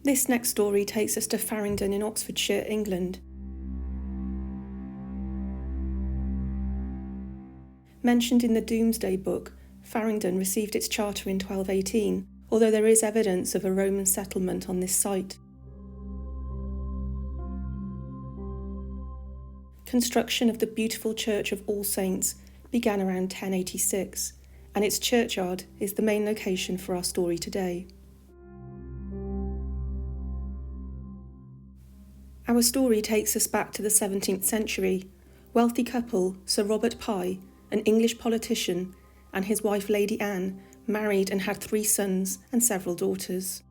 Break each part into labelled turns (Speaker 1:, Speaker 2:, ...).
Speaker 1: This next story takes us to Farringdon in Oxfordshire, England. Mentioned in the Domesday Book, Farringdon received its charter in 1218, although there is evidence of a Roman settlement on this site. Construction of the beautiful Church of All Saints began around 1086, and its churchyard is the main location for our story today. Our story takes us back to the 17th century. Wealthy couple Sir Robert Pye, an English politician, and his wife Lady Anne married and had 3 sons and several daughters.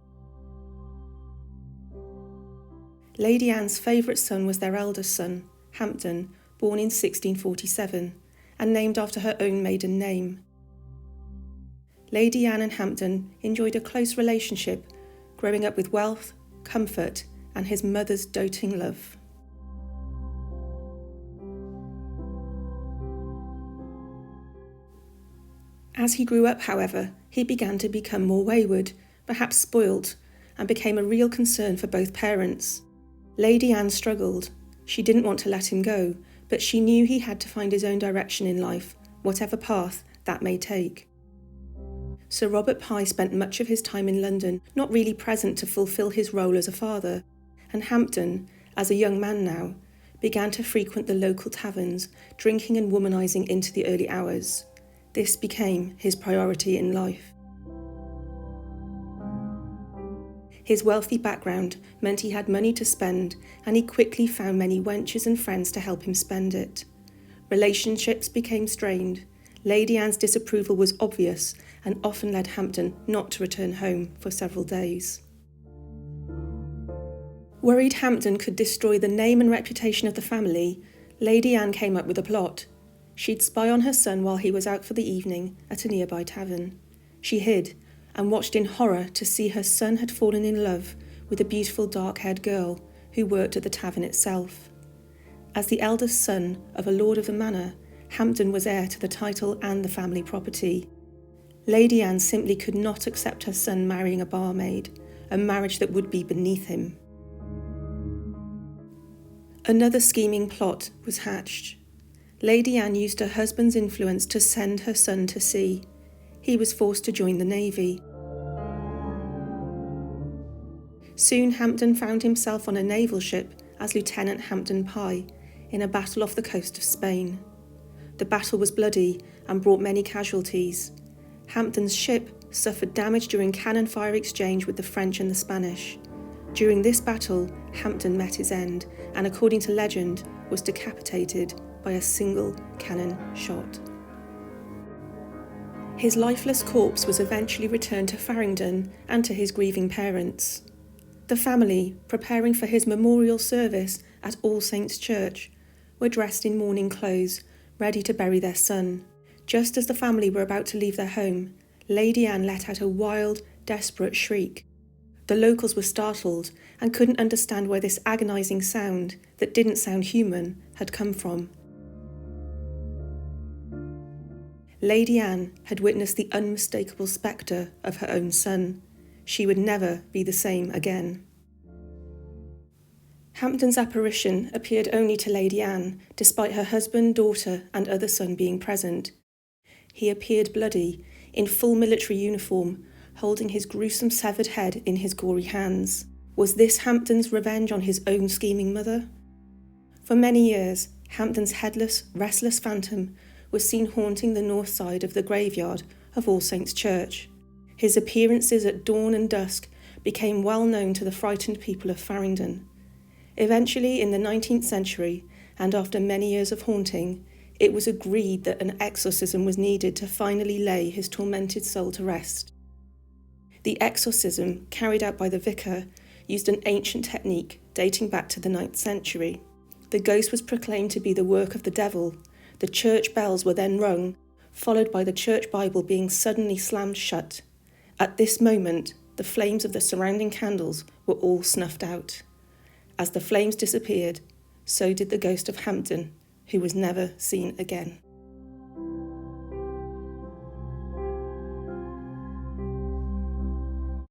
Speaker 1: Lady Anne's favourite son was their eldest son, Hampden, born in 1647, and named after her own maiden name. Lady Anne and Hampden enjoyed a close relationship, growing up with wealth, comfort, and his mother's doting love. As he grew up, however, he began to become more wayward, perhaps spoilt, and became a real concern for both parents. Lady Anne struggled. She didn't want to let him go, but she knew he had to find his own direction in life, whatever path that may take. Sir Robert Pye spent much of his time in London, not really present to fulfil his role as a father, and Hampden, as a young man now, began to frequent the local taverns, drinking and womanising into the early hours. This became his priority in life. His wealthy background meant he had money to spend, and he quickly found many wenches and friends to help him spend it. Relationships became strained. Lady Anne's disapproval was obvious and often led Hampden not to return home for several days. Worried Hampden could destroy the name and reputation of the family, Lady Anne came up with a plot. She'd spy on her son while he was out for the evening at a nearby tavern. She hid and watched in horror to see her son had fallen in love with a beautiful dark-haired girl who worked at the tavern itself. As the eldest son of a lord of the manor, Hampden was heir to the title and the family property. Lady Anne simply could not accept her son marrying a barmaid, a marriage that would be beneath him. Another scheming plot was hatched. Lady Anne used her husband's influence to send her son to sea. He was forced to join the navy. Soon Hampden found himself on a naval ship as Lieutenant Hampden Pye in a battle off the coast of Spain. The battle was bloody and brought many casualties. Hampden's ship suffered damage during cannon fire exchange with the French and the Spanish. During this battle, Hampden met his end and, according to legend, was decapitated by a single cannon shot. His lifeless corpse was eventually returned to Farringdon and to his grieving parents. The family, preparing for his memorial service at All Saints' Church, were dressed in mourning clothes, ready to bury their son. Just as the family were about to leave their home, Lady Anne let out a wild, desperate shriek. The locals were startled and couldn't understand where this agonising sound, that didn't sound human, had come from. Lady Anne had witnessed the unmistakable spectre of her own son. She would never be the same again. Hampden's apparition appeared only to Lady Anne, despite her husband, daughter and other son being present. He appeared bloody, in full military uniform, holding his gruesome severed head in his gory hands. Was this Hampden's revenge on his own scheming mother? For many years, Hampden's headless, restless phantom was seen haunting the north side of the graveyard of All Saints' Church. His appearances at dawn and dusk became well known to the frightened people of Farringdon. Eventually, in the 19th century, and after many years of haunting, it was agreed that an exorcism was needed to finally lay his tormented soul to rest. The exorcism, carried out by the vicar, used an ancient technique dating back to the 9th century. The ghost was proclaimed to be the work of the devil. The church bells were then rung, followed by the church Bible being suddenly slammed shut. At this moment, the flames of the surrounding candles were all snuffed out. As the flames disappeared, so did the ghost of Hampden, who was never seen again.